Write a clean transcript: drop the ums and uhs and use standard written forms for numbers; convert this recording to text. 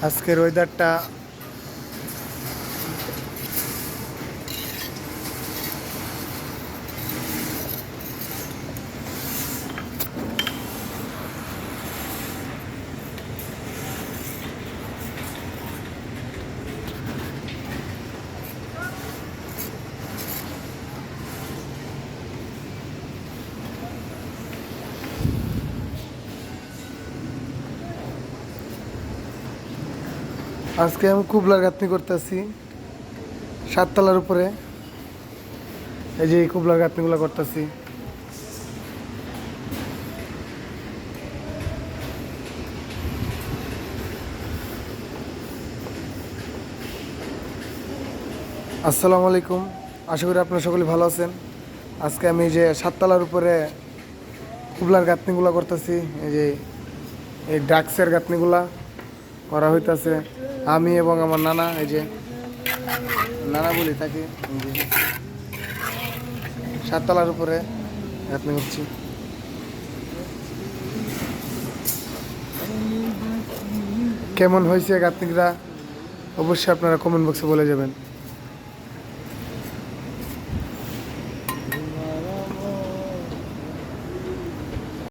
আজকের ওয়েদারটা আজকে আমি কুবলার গাঁথনি করতেছি সাততলার উপরে। এই যে এই কুবলার গাঁথনিগুলো করতেছি। আসসালামু আলাইকুম, আশা করি আপনারা সকলে ভালো আছেন। আজকে আমি এই যে সাততলার উপরে কুবলার গাঁথনিগুলো করতেছি। এই যে এই ড্রাক্সের গাঁথনিগুলা করা হইতাছে আমি এবং আমার নানা। এই যে নানা বলি তাকে। এই যে সাততলার উপরে গাঁথনি করছি। কেমন হয়েছে গাঁথনিটা অবশ্যই আপনারা কমেন্ট বক্সে বলে যাবেন।